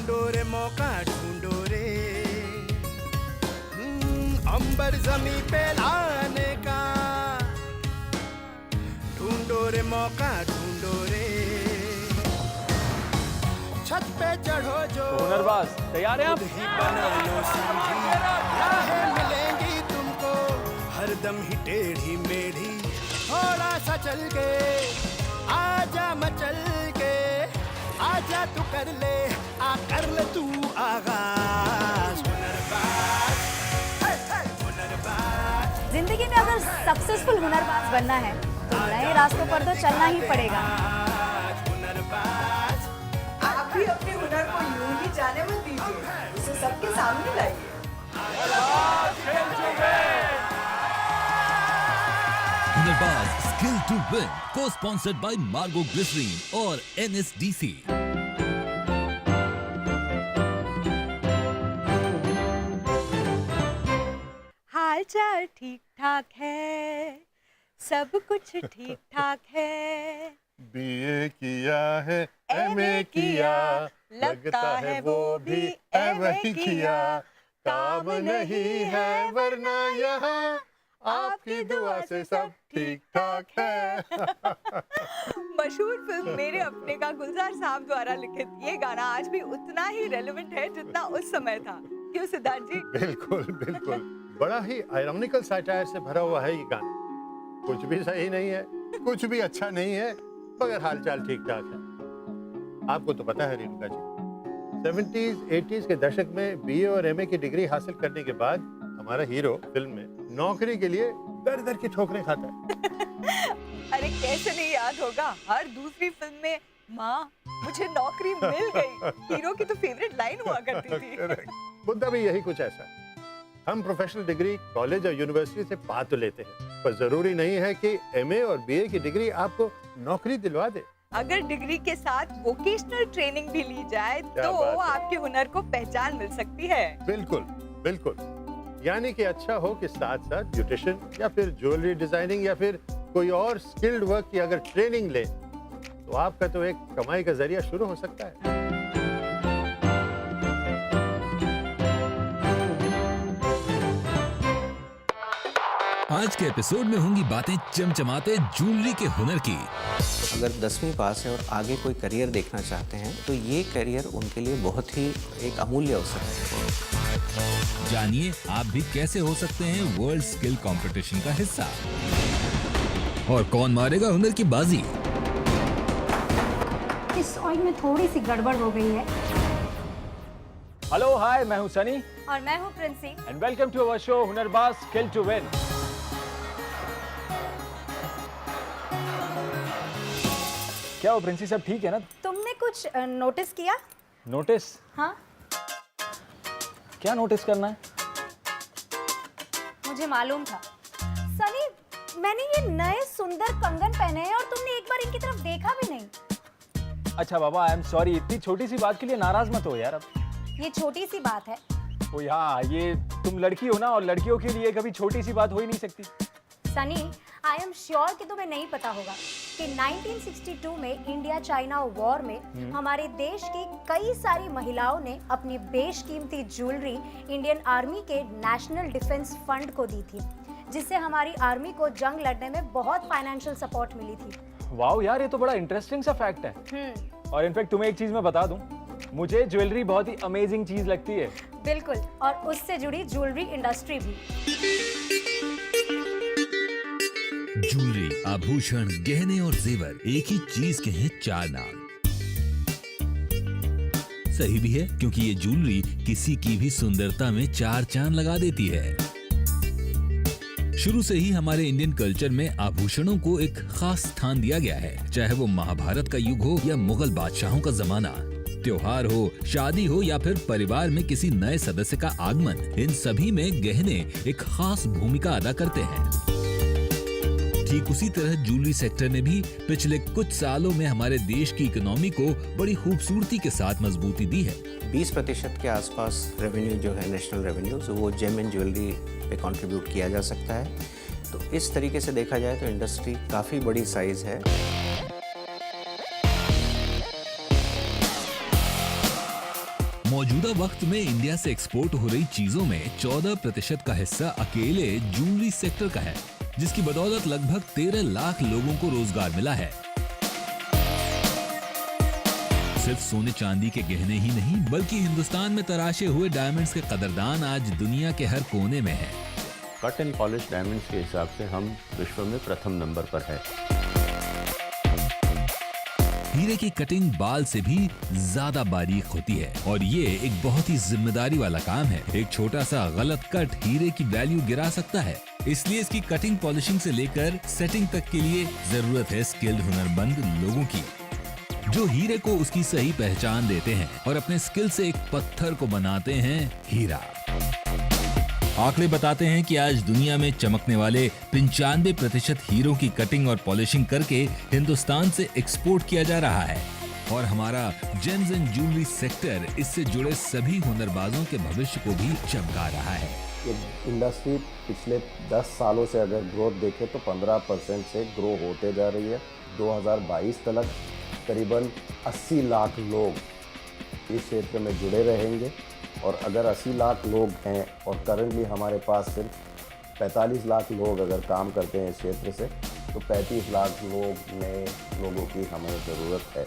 ढूंढो रे मौका ढूंढो रे, अंबर जमी पे लाने का, ढूंढो रे मौका ढूंढो रे, छत पे चढ़ो जो हुनरबाज तैयार हैं आप? बना लो सीढ़ी, राहें मिलेंगी तुमको हरदम ही टेढ़ी मेढ़ी, थोड़ा सा चल के आजा मचल के, आजा तू कर ले तू आगाज, हुनरबाज, हुनरबाज। जिंदगी में अगर सक्सेसफुल हुनरबाज बनना है तो नए रास्तों पर तो चलना ही पड़ेगा। हुनरबाज, आप भी अपने हुनर को यूं ही जाने मत दीजिए, उसे सबके सामने लाइए। हुनरबाज स्किल टू विन को स्पॉन्सर्ड बाय मार्गो ग्लिसरीन और NSDC। हाल चाल ठीक ठाक है, सब कुछ ठीक ठाक है, बीए किया है MA किया, लगता है वो भी MA किया, काम नहीं है वरना यहाँ आपकी दुआ से सब ठीक ठाक है। मशहूर फिल्म मेरे अपने का गुलजार साहब द्वारा लिखित ये गाना आज भी उतना ही रेलेवेंट है जितना उस समय था, क्यों सिद्धार्थ जी? बिल्कुल बिल्कुल, बड़ा ही आयरॉनिकल सैटायर से भरा हुआ है ये गाना। कुछ भी सही नहीं है, कुछ भी अच्छा नहीं है, मगर हालचाल ठीक ठाक है। आपको तो पता है रेणुका जी, 70s 80s के दशक में बीए और MA की डिग्री हासिल करने के बाद हमारा हीरो फिल्म में नौकरी के लिए दर दर की ठोकरें खाता है। अरे कैसे नहीं याद होगा, हर दूसरी फिल्म में माँ मुझे नौकरी मिल गई, हीरो की तो फेवरेट लाइन हुआ करती थी। मुद्दा भी यही कुछ ऐसा है। हम प्रोफेशनल डिग्री कॉलेज और यूनिवर्सिटी से पा तो लेते हैं, पर जरूरी नहीं है कि MA और BA की डिग्री आपको नौकरी दिलवा दे। अगर डिग्री के साथ वोकेशनल ट्रेनिंग भी ली जाए तो आपके हुनर को पहचान मिल सकती है। बिल्कुल बिल्कुल, यानी कि अच्छा हो कि साथ साथ ब्यूटिशियन या फिर ज्वेलरी डिजाइनिंग या फिर कोई और स्किल्ड वर्क की अगर ट्रेनिंग ले तो आपका तो एक कमाई का जरिया शुरू हो सकता है। आज के एपिसोड में होंगी बातें चमचमाते ज्वेलरी के हुनर की। अगर 10वीं पास है और आगे कोई करियर देखना चाहते हैं तो ये करियर उनके लिए बहुत ही एक अमूल्य अवसर है। जानिए आप भी कैसे हो सकते हैं वर्ल्ड स्किल कंपटीशन का हिस्सा, और कौन मारेगा हुनर की बाजी। इस ऑयल में थोड़ी सी गड़बड़ हो गई है। हेलो हाय, मैं हूं सनी और मैं हूँ Princy and welcome to our show Hunarbaaz skill to win. क्या हो प्रिंसी, सब ठीक है ना? तुमने कुछ नोटिस किया? नोटिस? हाँ, क्या नोटिस करना है? मुझे मालूम था। सनी, मैंने ये नए सुंदर कंगन पहने हैं और तुमने एक बार इनकी तरफ देखा भी नहीं। अच्छा बाबा, आई एम सॉरी, इतनी छोटी सी बात के लिए नाराज मत हो यार। अब ये छोटी सी बात है। ओ हाँ, ये तुम लड़की हो ना, और लड़कियों के लिए कभी छोटी सी बात हो ही नहीं सकती। सनी, आई एम श्योर कि तुम्हें नहीं पता होगा कि 1962 में इंडिया चाइना वॉर में हमारे देश की कई सारी महिलाओं ने अपनी बेशकीमती ज्वेलरी इंडियन आर्मी के नेशनल डिफेंस फंड को दी थी, जिससे हमारी आर्मी को जंग लड़ने में बहुत फाइनेंशियल सपोर्ट मिली थी। वाओ यार, ये तो बड़ा इंटरेस्टिंग सा फैक्ट है। और इनफैक्ट तुम्हें एक चीज मैं बता दूं, मुझे ज्वेलरी बहुत ही अमेजिंग चीज लगती है। बिल्कुल, और उससे जुड़ी ज्वेलरी इंडस्ट्री भी। ज्वेलरी, आभूषण, गहने और जेवर एक ही चीज के हैं चार नाम। सही भी है, क्योंकि ये ज्वेलरी किसी की भी सुंदरता में चार चांद लगा देती है। शुरू से ही हमारे इंडियन कल्चर में आभूषणों को एक खास स्थान दिया गया है, चाहे वो महाभारत का युग हो या मुगल बादशाहों का जमाना, त्योहार हो, शादी हो या फिर परिवार में किसी नए सदस्य का आगमन, इन सभी में गहने एक खास भूमिका अदा करते हैं। ठीक उसी तरह ज्वेलरी सेक्टर ने भी पिछले कुछ सालों में हमारे देश की इकोनॉमी को बड़ी खूबसूरती के साथ मजबूती दी है। 20% के आसपास रेवेन्यू जो है नेशनल रेवेन्यू, तो वो जेम एंड ज्वेलरी पे कंट्रीब्यूट किया जा सकता है। तो इस तरीके से देखा जाए तो इंडस्ट्री काफ़ी बड़ी साइज है। मौजूदा वक्त में इंडिया से एक्सपोर्ट हो रही चीजों में 14% का हिस्सा अकेले ज्वेलरी सेक्टर का है, जिसकी बदौलत लगभग 13 लाख लोगों को रोजगार मिला है। सिर्फ सोने चांदी के गहने ही नहीं, बल्कि हिंदुस्तान में तराशे हुए डायमंड्स के कदरदान आज दुनिया के हर कोने में हैं। कट एंड पॉलिश डायमंड्स के हिसाब से हम विश्व में प्रथम नंबर पर है। हीरे की कटिंग बाल से भी ज्यादा बारीक होती है और ये एक बहुत ही जिम्मेदारी वाला काम है। एक छोटा सा गलत कट हीरे की वैल्यू गिरा सकता है, इसलिए इसकी कटिंग पॉलिशिंग से लेकर सेटिंग तक के लिए जरूरत है स्किल्ड हुनरमंद लोगों की, जो हीरे को उसकी सही पहचान देते हैं और अपने स्किल से एक पत्थर को बनाते हैं हीरा। आंकड़े बताते हैं कि आज दुनिया में चमकने वाले 95% हीरों की कटिंग और पॉलिशिंग करके हिंदुस्तान से एक्सपोर्ट किया जा रहा है और हमारा जेम्स एंड ज्वेलरी सेक्टर इससे जुड़े सभी हुनरबाजों के भविष्य को भी चमका रहा है। ये इंडस्ट्री पिछले 10 सालों से अगर ग्रोथ देखें तो 15% से ग्रो होते जा रही है। 2022 तक करीबन 80 लाख लोग इस क्षेत्र में जुड़े रहेंगे और अगर 80 लाख लोग हैं और करंटली हमारे पास सिर्फ 45 लाख लोग अगर काम करते हैं इस क्षेत्र से, तो 35 लाख नए लोगों की हमें ज़रूरत है।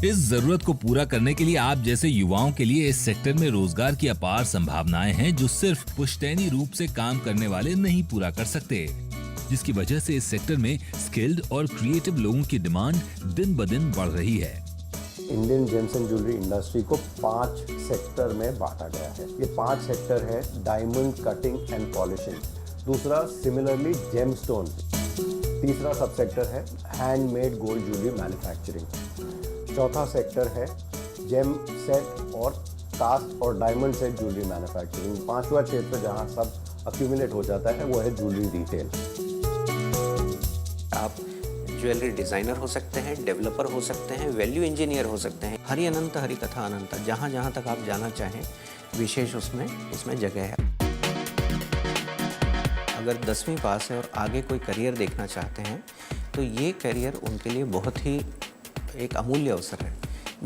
इस जरूरत को पूरा करने के लिए आप जैसे युवाओं के लिए इस सेक्टर में रोजगार की अपार संभावनाएं हैं, जो सिर्फ पुश्तैनी रूप से काम करने वाले नहीं पूरा कर सकते, जिसकी वजह से इस सेक्टर में स्किल्ड और क्रिएटिव लोगों की डिमांड दिन ब दिन बढ़ रही है। Indian James and jewellery industry को 5 सेक्टर में बांटा गया है। ये 5 सेक्टर है: डायमंड कटिंग एंड पॉलिशिंग, दूसरा सिमिलरली जेमस्टोन, तीसरा सब सेक्टर है हैंडमेड गोल्ड ज्वेलरी मैन्युफैक्चरिंग, चौथा सेक्टर है जेम सेट और कास्ट और डायमंड सेट ज्वेलरी मैन्युफैक्चरिंग, पांचवा क्षेत्र जहां सब अक्यूमुलेट हो जाता है वो है ज्वेलरी रिटेल। आप ज्वेलरी डिज़ाइनर हो सकते हैं, डेवलपर हो सकते हैं, वैल्यू इंजीनियर हो सकते हैं। हरि अनंत हरि कथा अनंत, जहाँ जहाँ तक आप जाना चाहें विशेष इसमें जगह है। अगर 10वीं पास है और आगे कोई करियर देखना चाहते हैं तो ये करियर उनके लिए बहुत ही एक अमूल्य अवसर है,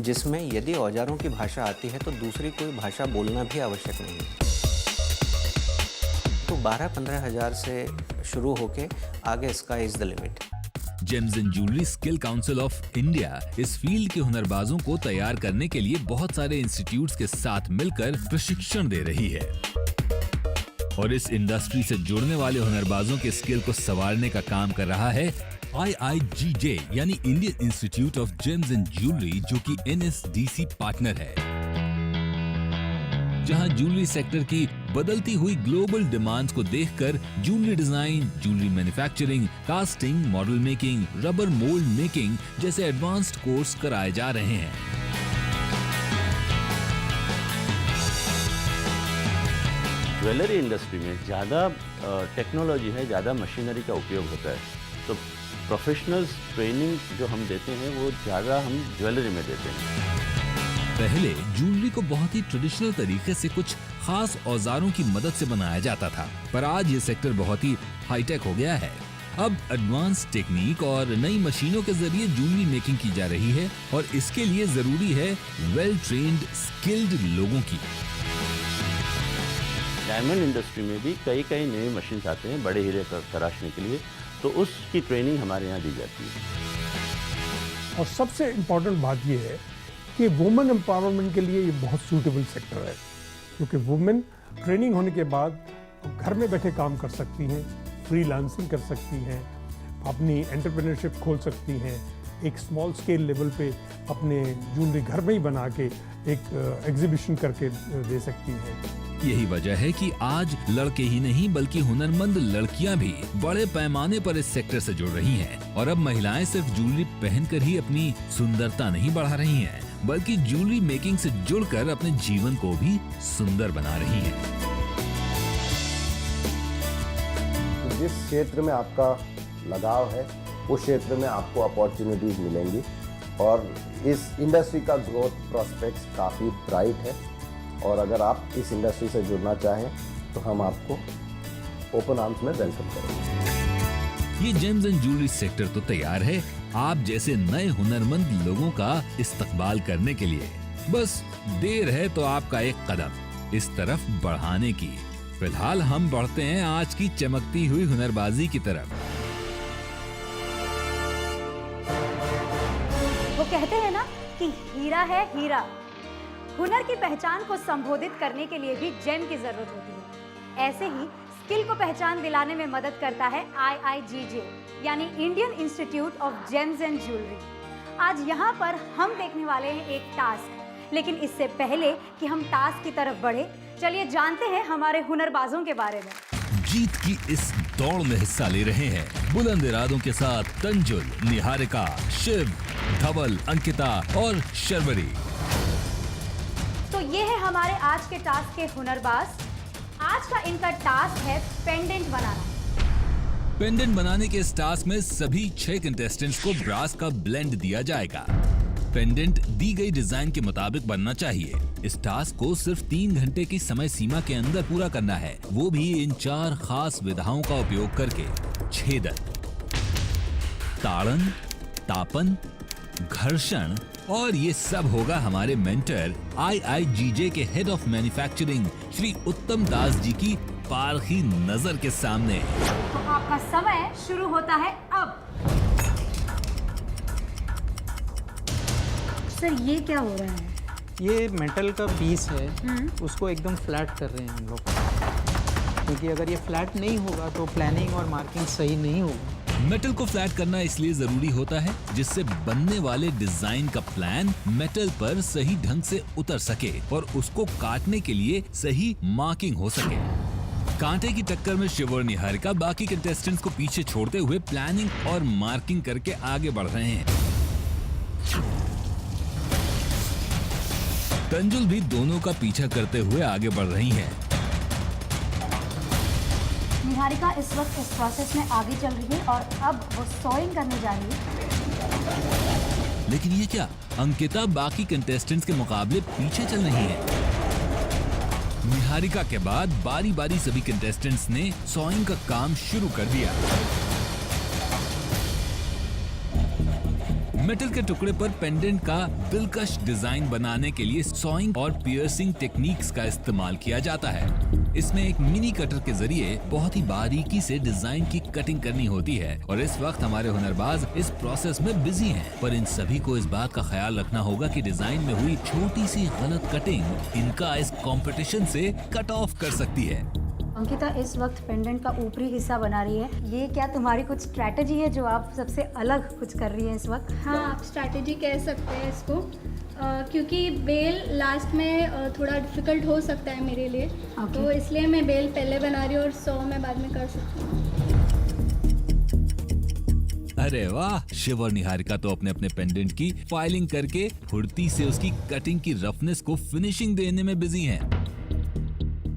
जिसमें यदि औजारों की भाषा आती है तो दूसरी कोई भाषा बोलना भी आवश्यक नहीं है। तो 12-15 हज़ार से शुरू होके आगे sky is the limit. James and jewellery skill council of India इस फील्ड के हुनरबाजों को तैयार करने के लिए बहुत सारे इंस्टीट्यूट्स के साथ मिलकर प्रशिक्षण दे रही है और इस इंडस्ट्री से जुड़ने वाले हुनरबाजों के स्किल को संवारने का काम कर रहा है IIGJ यानी Indian institute of James and jewellery, जो कि NSDC पार्टनर है, जहां ज्वेलरी सेक्टर की बदलती हुई ग्लोबल डिमांड्स को देखकर jewellery design, jewellery manufacturing, casting, model making, rubber mould making जैसे एडवांस्ड कोर्स कराए जा रहे हैं। ज्वेलरी इंडस्ट्री में ज़्यादा टेक्नोलॉजी है, ज़्यादा मशीनरी का उपयोग होता है, तो प्रोफेशनल्स ट्रेनिंग जो हम देते हैं वो ज़्यादा हम ज्वेलरी में देते हैं। पहले ज्वेलरी को बहुत ही ट्रेडिशनल तरीके से कुछ खास औजारों की मदद से बनाया जाता था, पर आज ये सेक्टर बहुत ही हाईटेक हो गया है। अब एडवांस टेक्निक और नई मशीनों के जरिए ज्वेलरी मेकिंग की जा रही है और इसके लिए जरूरी है वेल ट्रेन्ड स्किल्ड लोगों की। डायमंड इंडस्ट्री में भी कई नए मशीन्स आते हैं बड़े हीरे तराशने के लिए, तो उसकी ट्रेनिंग हमारे यहाँ दी जाती है। और सबसे इम्पोर्टेंट बात ये है कि वुमेन एम्पावरमेंट के लिए ये बहुत सूटेबल सेक्टर है, क्योंकि वुमेन ट्रेनिंग होने के बाद घर में बैठे काम कर सकती हैं, फ्रीलांसिंग कर सकती हैं, अपनी एंटरप्रेन्योरशिप खोल सकती हैं, एक स्मॉल स्केल लेवल पे अपने ज्वेलरी घर में ही बना के एक एग्जीबिशन करके दे सकती हैं। यही वजह है कि आज लड़के ही नहीं बल्कि हुनरमंद लड़कियां भी बड़े पैमाने पर इस सेक्टर से जुड़ रही हैं और अब महिलाएं सिर्फ ज्वेलरी पहनकर ही अपनी सुंदरता नहीं बढ़ा रही हैं, बल्कि ज्वेलरी मेकिंग से जुड़कर अपने जीवन को भी सुंदर बना रही हैं। तो जिस क्षेत्र में आपका लगाव है उस क्षेत्र में आपको अपॉर्चुनिटीज मिलेंगी और इस इंडस्ट्री का ग्रोथ प्रोस्पेक्ट्स काफ़ी ब्राइट है और अगर आप इस इंडस्ट्री से जुड़ना चाहें तो हम आपको ओपन आर्म्स में वेलकम करेंगे। ये जेम्स एंड ज्वेलरी सेक्टर तो तैयार है आप जैसे नए हुनरमंद लोगों का इस्तकबाल करने के लिए। बस देर है तो आपका एक कदम इस तरफ बढ़ाने की। फिलहाल हम बढ़ते हैं आज की चमकती हुई हुनरबाजी की तरफ। वो कहते हैं ना कि हीरा है हीरा। हुनर की पहचान को संबोधित करने के लिए भी जेम की जरूरत होती है। ऐसे ही स्किल को पहचान दिलाने में मदद करता है IIGJ यानी Indian institute of James and jewellery. आज यहाँ पर हम देखने वाले हैं एक टास्क, लेकिन इससे पहले कि हम टास्क की तरफ बढ़े, चलिए जानते हैं हमारे हुनरबाजों के बारे में। जीत की इस दौड़ में हिस्सा ले रहे हैं बुलंद इरादों के साथ तंजुल, निहारिका, शिव, धवल, अंकिता और शर्वरी। तो ये है हमारे आज के टास्क के हुनरबाज। आज का इनका टास्क है पेंडेंट बनाना। पेंडेंट बनाने के इस टास्क में सभी 6 कंटेस्टेंट्स को ब्रास का ब्लेंड दिया जाएगा। पेंडेंट दी गई डिजाइन के मुताबिक बनना चाहिए। इस टास्क को सिर्फ 3 घंटे की समय सीमा के अंदर पूरा करना है, वो भी इन 4 खास विधाओं का उपयोग करके। छेदन, ताड़न, तापन, घर्षण और ये सब होगा हमारे मेंटर IIGJ के हेड ऑफ मैन्युफैक्चरिंग श्री उत्तम दास जी की पारखी नजर के सामने। तो आपका समय शुरू होता है अब। सर ये क्या हो रहा है? ये मेटल का पीस है, उसको एकदम फ्लैट कर रहे हैं हम लोग, क्योंकि अगर ये फ्लैट नहीं होगा तो प्लानिंग और मार्किंग सही नहीं होगा। मेटल को फ्लैट करना इसलिए जरूरी होता है जिससे बनने वाले डिजाइन का प्लान मेटल पर सही ढंग से उतर सके और उसको काटने के लिए सही मार्किंग हो सके। कांटे की टक्कर में शिव और निहारिका बाकी कंटेस्टेंट्स को पीछे छोड़ते हुए प्लानिंग और मार्किंग करके आगे बढ़ रहे हैं। तंजुल भी दोनों का पीछा करते हुए आगे बढ़ रही हैं। निहारिका इस वक्त इस प्रोसेस में आगे चल रही है और अब वो सॉइंग करने जा रही है। लेकिन ये क्या, अंकिता बाकी कंटेस्टेंट्स के मुकाबले पीछे चल रही है। निहारिका के बाद बारी बारी सभी कंटेस्टेंट्स ने सॉइंग का काम शुरू कर दिया। मेटल के टुकड़े पर पेंडेंट का दिलकश डिजाइन बनाने के लिए सॉइंग और पियर्सिंग टेक्निक्स का इस्तेमाल किया जाता है। इसमें एक मिनी कटर के जरिए बहुत ही बारीकी से डिजाइन की कटिंग करनी होती है और इस वक्त हमारे हुनरबाज इस प्रोसेस में बिजी हैं। पर इन सभी को इस बात का ख्याल रखना होगा कि डिजाइन में हुई छोटी सी गलत कटिंग इनका इस कंपटीशन से कट ऑफ कर सकती है। अंकिता इस वक्त पेंडेंट का ऊपरी हिस्सा बना रही है। ये क्या तुम्हारी कुछ स्ट्रैटेजी है जो आप सबसे अलग कुछ कर रही है इस वक्त? हाँ, आप स्ट्रैटेजी कह सकते हैं इसको, क्योंकि बेल लास्ट में थोड़ा डिफिकल्ट हो सकता है मेरे लिए। तो इसलिए मैं बेल पहले बना रही हूँ और 100 मैं बाद में कर सकती हूँ। अरे वाह, शिव और निहारिका तो अपने अपने पेंडेंट की फाइलिंग करके फुर्ती से उसकी कटिंग की रफनेस को फिनिशिंग देने में बिजी हैं।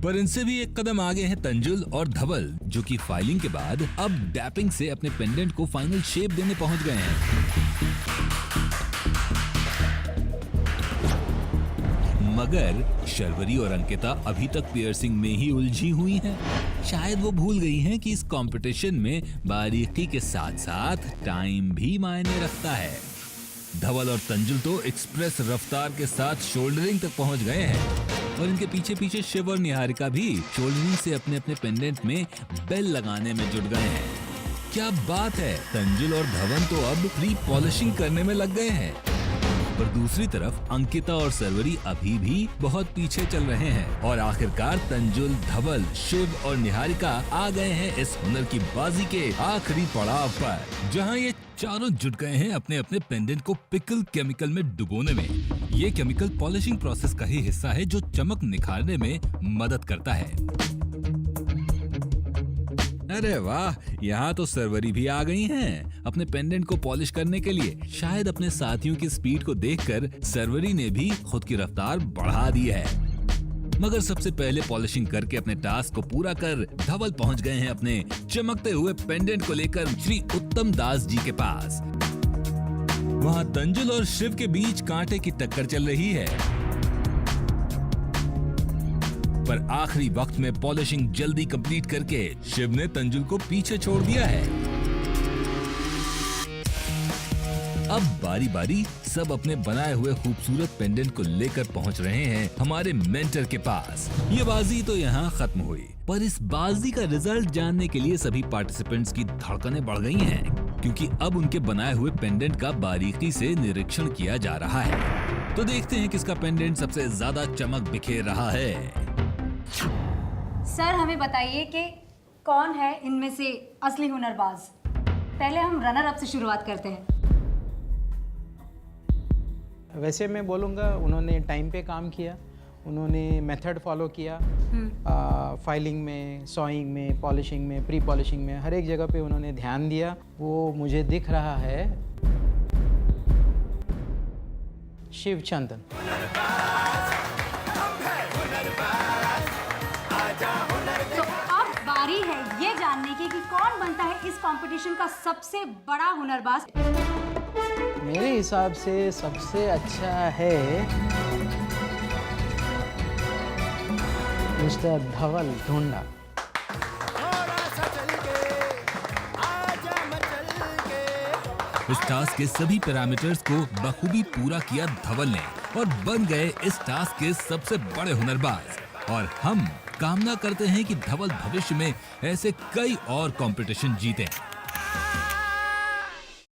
पर इनसे भी एक कदम आगे हैं तंजुल और धवल, जो कि फाइलिंग के बाद अब डैपिंग से अपने पेंडेंट को फाइनल शेप देने पहुंच गए हैं। मगर शर्वरी और अंकिता अभी तक पियर्सिंग में ही उलझी हुई हैं। शायद वो भूल गई हैं कि इस कंपटीशन में बारीकी के साथ साथ टाइम भी मायने रखता है। धवल और तंजुल तो एक्सप्रेस रफ्तार के साथ शोल्डरिंग तक पहुंच गए हैं और इनके पीछे पीछे शिव और निहारिका भी शोल्डरिंग से अपने अपने पेंडेंट में बेल लगाने में जुट गए हैं। क्या बात है, तंजुल और धवन तो अब प्री पॉलिशिंग करने में लग गए हैं। पर दूसरी तरफ अंकिता और सर्वरी अभी भी बहुत पीछे चल रहे हैं और आखिरकार तंजुल, धवल, शिव और निहारिका आ गए हैं इस हुनर की बाजी के आखिरी पड़ाव पर, जहां ये चारों जुट गए हैं अपने अपने पेंडेंट को पिकल केमिकल में डुबोने में। ये केमिकल पॉलिशिंग प्रोसेस का ही हिस्सा है जो चमक निखारने में मदद करता है। अरे वाह, यहाँ तो सर्वरी भी आ गई हैं अपने पेंडेंट को पॉलिश करने के लिए। शायद अपने साथियों की स्पीड को देखकर सर्वरी ने भी खुद की रफ्तार बढ़ा दी है। मगर सबसे पहले पॉलिशिंग करके अपने टास्क को पूरा कर धवल पहुंच गए हैं अपने चमकते हुए पेंडेंट को लेकर श्री उत्तम दास जी के पास। वहाँ तंजुल और शिव के बीच कांटे की टक्कर चल रही है, पर आखिरी वक्त में पॉलिशिंग जल्दी कंप्लीट करके शिव ने तंजुल को पीछे छोड़ दिया है। अब बारी बारी सब अपने बनाए हुए खूबसूरत पेंडेंट को लेकर पहुंच रहे हैं हमारे मेंटर के पास। ये बाजी तो यहाँ खत्म हुई, पर इस बाजी का रिजल्ट जानने के लिए सभी पार्टिसिपेंट्स की धड़कनें बढ़ गई हैं, क्योंकि अब उनके बनाए हुए पेंडेंट का बारीकी से निरीक्षण किया जा रहा है। तो देखते हैं किसका पेंडेंट सबसे ज्यादा चमक बिखेर रहा है। सर हमें बताइए कि कौन है इनमें से असली हुनरबाज। पहले हम रनर अप से शुरुआत करते हैं। वैसे मैं बोलूँगा उन्होंने टाइम पे काम किया, उन्होंने मेथड फॉलो किया, फाइलिंग में, सॉइंग में, पॉलिशिंग में, प्री पॉलिशिंग में, हर एक जगह पे उन्होंने ध्यान दिया। वो मुझे दिख रहा है शिवचंदन। तो अब बारी है ये जानने की कि कौन बनता है इस कंपटीशन का सबसे बड़ा हुनरबाज। मेरे हिसाब से सबसे अच्छा है मिस्टर धवल ढोंडा। इस टास्क के सभी पैरामीटर्स को बखूबी पूरा किया धवल ने और बन गए इस टास्क के सबसे बड़े हुनरबाज। और हम कामना करते हैं कि धवल भविष्य में ऐसे कई और कंपटीशन जीतें।